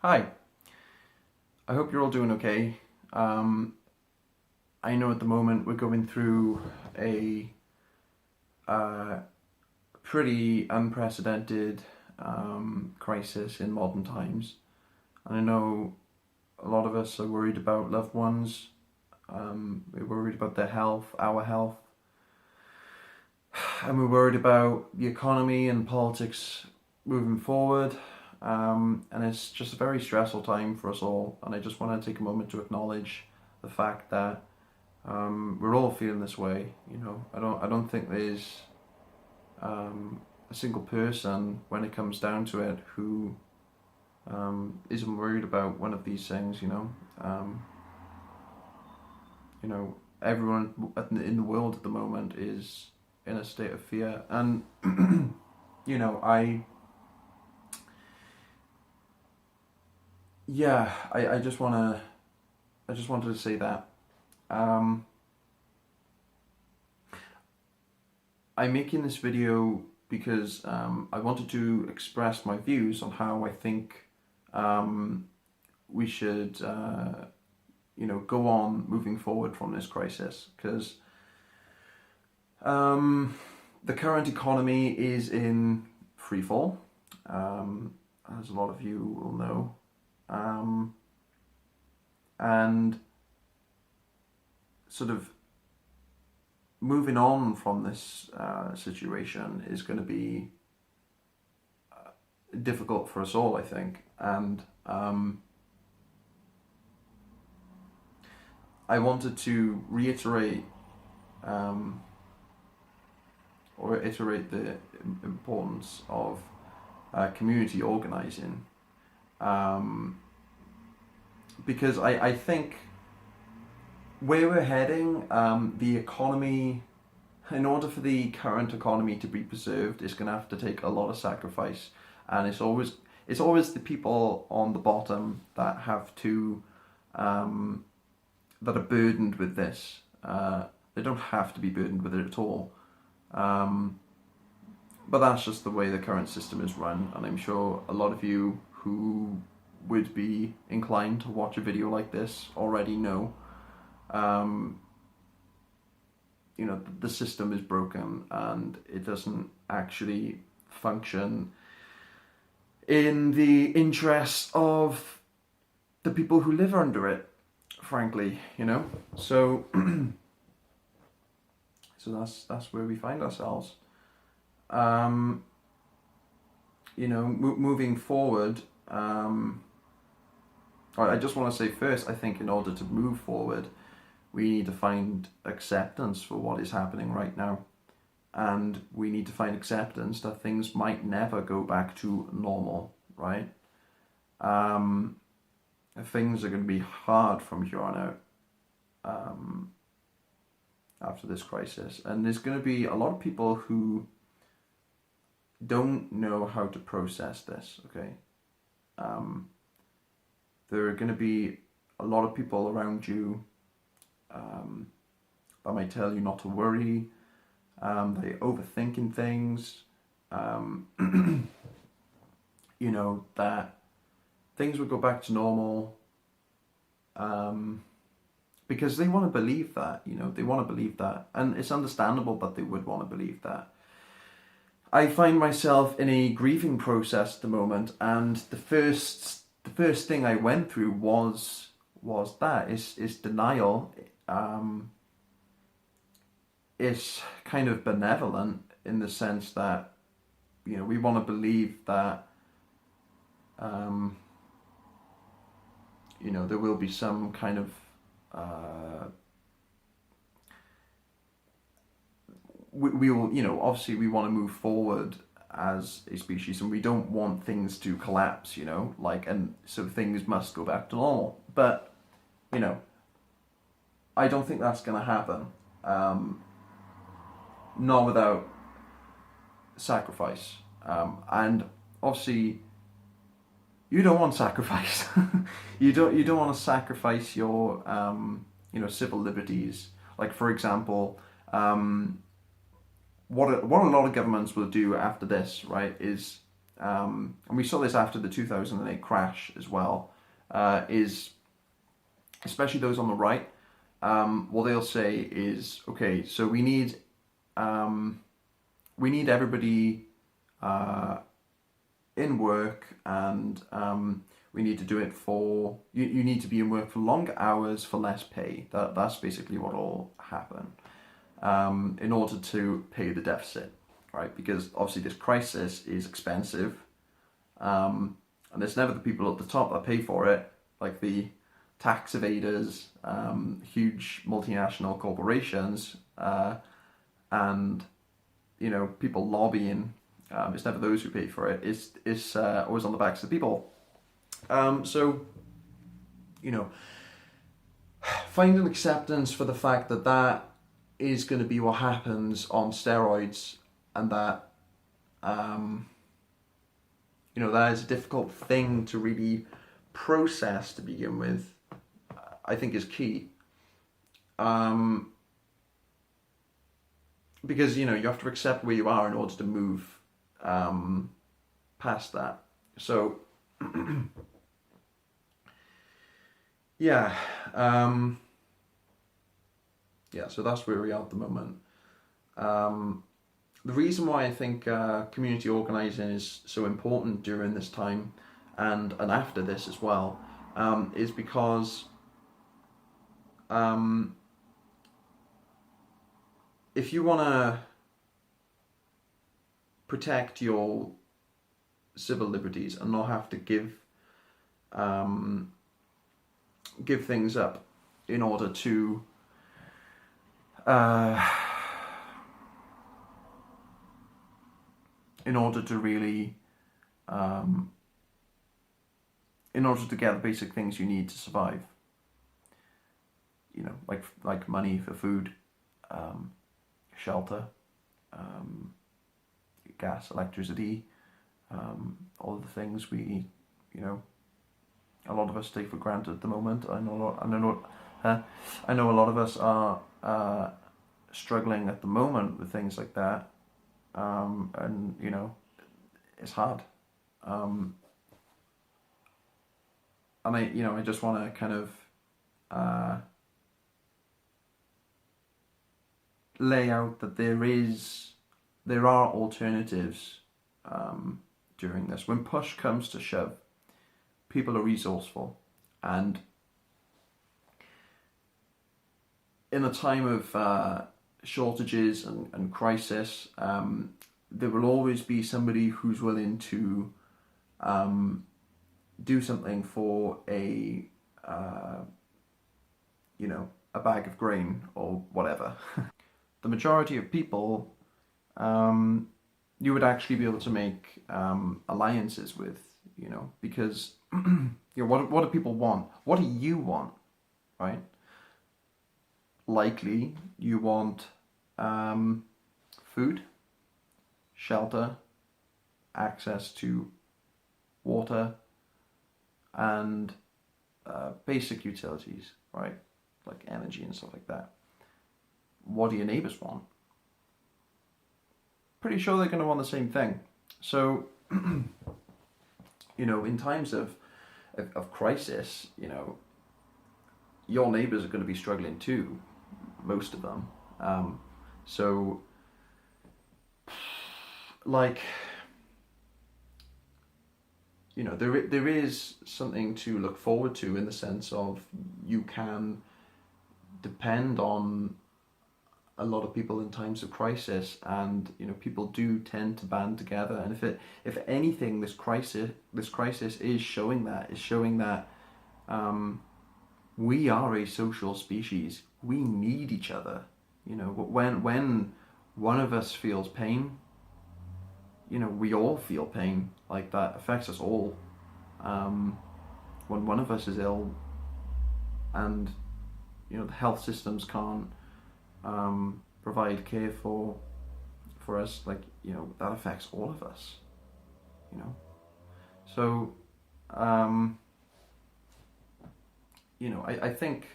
Hi, I hope you're all doing okay. I know at the moment we're going through a pretty unprecedented crisis in modern times. And I know a lot of us are worried about loved ones, we're worried about their health, our health, and we're worried about the economy and politics moving forward. And it's just a very stressful time for us all. And I just want to take a moment to acknowledge the fact that we're all feeling this way. I don't think there's a single person when it comes down to it who isn't worried about one of these things. Everyone in the world at the moment is in a state of fear, and I yeah, I just wanted to say that I'm making this video because I wanted to express my views on how I think we should go on moving forward from this crisis, because the current economy is in free fall, as a lot of you will know. And sort of moving on from this situation is going to be difficult for us all, I think. And I wanted to reiterate or iterate the importance of community organizing, because I think where we're heading, the economy, in order for the current economy to be preserved, is going to have to take a lot of sacrifice, and it's always the people on the bottom that have to that are burdened with this. They don't have to be burdened with it at all, but that's just the way the current system is run, and I'm sure a lot of you who would be inclined to watch a video like this already know. The system is broken and it doesn't actually function in the interests of the people who live under it, frankly. So that's where we find ourselves. Moving forward, I just want to say first, I think in order to move forward, we need to find acceptance for what is happening right now. And we need to find acceptance that things might never go back to normal, right? Things are going to be hard from here on out, after this crisis. And there's going to be a lot of people who don't know how to process this, okay? There are going to be a lot of people around you that might tell you not to worry, they're overthinking things, that things will go back to normal, because they want to believe that, they want to believe that, and it's understandable that they would want to believe that. I find myself in a grieving process at the moment, and the first thing I went through was denial. It's kind of benevolent in the sense that we want to believe that there will be some kind of we will, obviously we want to move forward as a species, and we don't want things to collapse, and so things must go back to normal. But I don't think that's going to happen, not without sacrifice, and obviously you don't want sacrifice. you don't want to sacrifice your civil liberties. Like, for example, what a lot of governments will do after this, right, is and we saw this after the 2008 crash as well, is especially those on the right, what they'll say is, okay, so we need everybody in work, and we need to do it for, you need to be in work for longer hours for less pay. That's basically what will happen in order to pay the deficit, right? Because obviously this crisis is expensive, and it's never the people at the top that pay for it, like the tax evaders, huge multinational corporations, and people lobbying. It's never those who pay for it. It's always on the backs of the people. So finding acceptance for the fact that that is going to be what happens on steroids, and that that is a difficult thing to really process to begin with, I think is key. Because you have to accept where you are in order to move past that. So yeah, so that's where we are at the moment. The reason why I think community organising is so important during this time and after this as well, is because if you want to protect your civil liberties and not have to give things up in order to really in order to get the basic things you need to survive, like money for food, shelter, gas, electricity, all of the things we, a lot of us take for granted at the moment. I know a lot of us are struggling at the moment with things like that, and it's hard. And I just want to kind of lay out that there are alternatives during this. When push comes to shove, people are resourceful, and in a time of shortages and crisis, there will always be somebody who's willing to do something for a bag of grain or whatever. The majority of people, you would actually be able to make alliances with, because what do people want? What do you want, right? Likely you want food, shelter, access to water, and basic utilities, right? Like energy and stuff like that. What do your neighbours want? Pretty sure they're going to want the same thing. So, in times of crisis, your neighbours are going to be struggling too, most of them. So, there is something to look forward to, in the sense of you can depend on a lot of people in times of crisis, and people do tend to band together. And if anything, this crisis is showing that we are a social species. We need each other. When one of us feels pain, we all feel pain. Like, that affects us all. When one of us is ill, and the health systems can't provide care for us, that affects all of us. So I think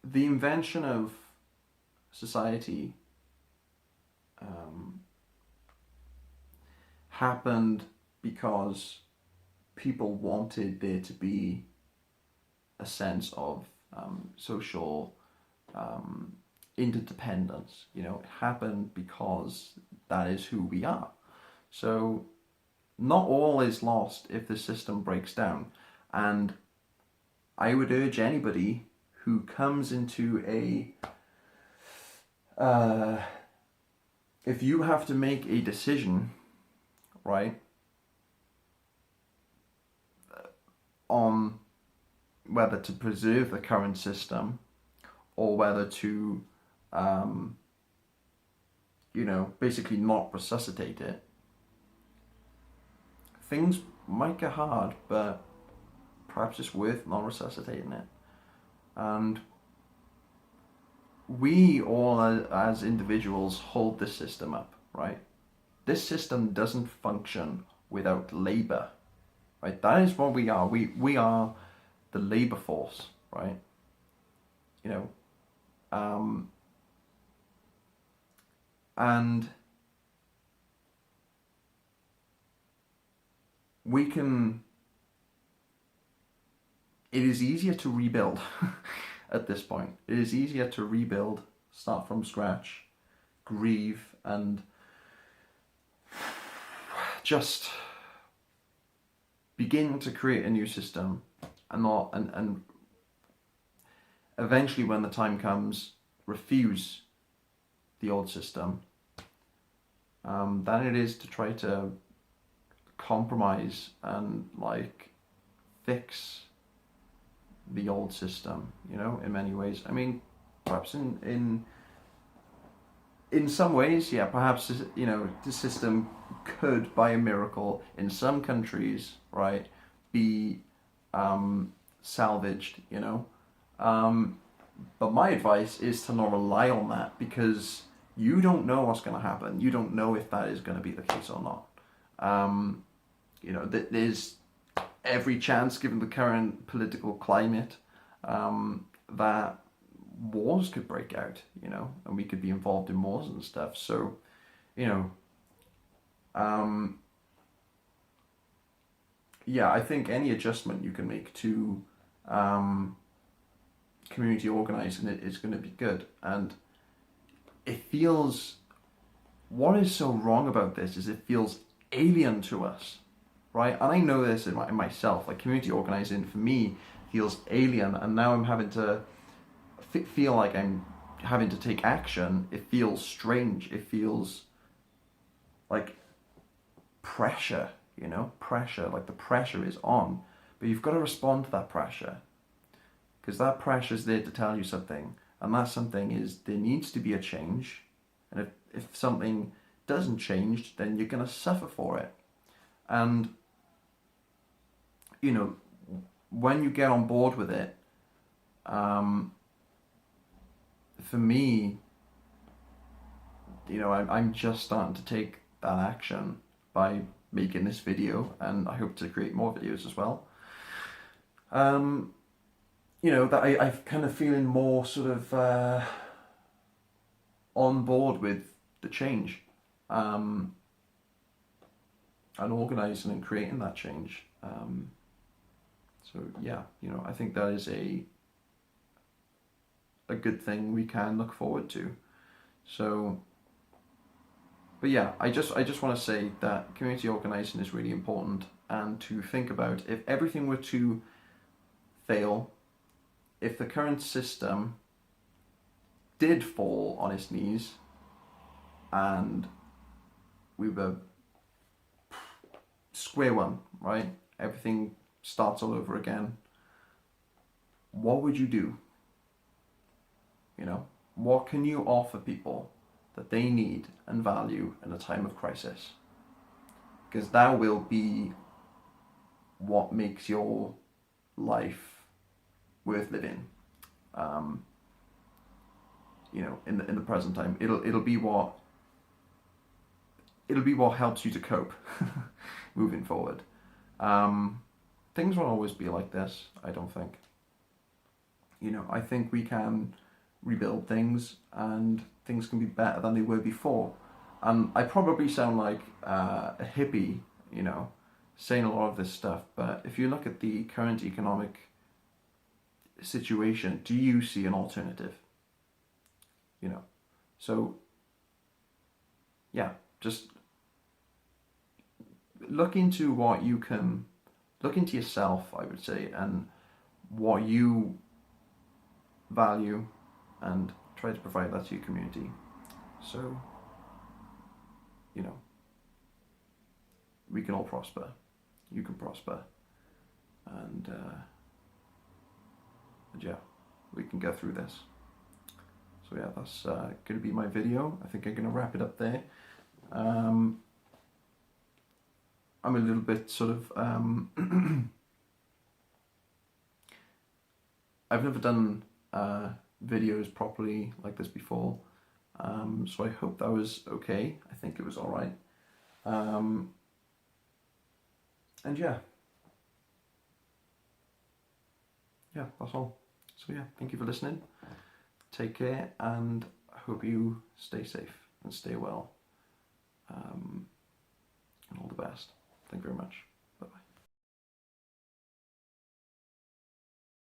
the invention of society happened because people wanted there to be a sense of social interdependence. You know, it happened because that is who we are. So not all is lost if the system breaks down. And I would urge anybody who comes into if you have to make a decision, right, on whether to preserve the current system or whether to, basically not resuscitate it, things might get hard, but perhaps it's worth not resuscitating it. And we all as individuals hold this system up, right? This system doesn't function without labor, right? That is what we are. We are the labor force, right? You know, and we can, it is easier to rebuild at this point. It is easier to rebuild, start from scratch, grieve, and just begin to create a new system, and eventually, when the time comes, refuse the old system, than it is to try to compromise and fix the old system, in many ways. I mean, perhaps in some ways, yeah, perhaps, the system could, by a miracle, in some countries, right, be salvaged, but my advice is to not rely on that, because you don't know what's going to happen. You don't know if that is going to be the case or not. There's every chance, given the current political climate, that wars could break out, and we could be involved in wars and stuff. So, I think any adjustment you can make to community organizing is going to be good. And it feels, what is so wrong about this is it feels alien to us, right? And I know this in myself, community organizing for me feels alien, and now I'm having to feel like I'm having to take action. It feels strange. It feels like pressure, pressure, the pressure is on, but you've got to respond to that pressure, because that pressure is there to tell you something, and that something is there needs to be a change, and if something doesn't change, then you're going to suffer for it. And when you get on board with it, for me, I'm just starting to take that action by making this video, and I hope to create more videos as well. That I've kind of feeling more sort of on board with the change, and organising and creating that change. So yeah, I think that is a good thing we can look forward to. So, but yeah, I just want to say that community organising is really important, and to think about, if everything were to fail, if the current system did fall on its knees and we were square one, right? Everything starts all over again. What would you do? What can you offer people that they need and value in a time of crisis? Because that will be what makes your life worth living. In the present time, it'll be what helps you to cope moving forward. Things won't always be like this, I don't think. I think we can rebuild things, and things can be better than they were before. And I probably sound like a hippie, you know, saying a lot of this stuff, but if you look at the current economic situation, do you see an alternative? You know, so yeah, just look into what you can, look into yourself, I would say, and what you value, and try to provide that to your community. So, you know, we can all prosper. You can prosper, and yeah, we can get through this. So yeah, that's going to be my video. I think I'm going to wrap it up there. I'm a little bit sort of I've never done videos properly like this before, so I hope that was okay. I think it was all right. And yeah, that's all. So yeah, thank you for listening. Take care, and I hope you stay safe and stay well. And all the best. Thank you very much.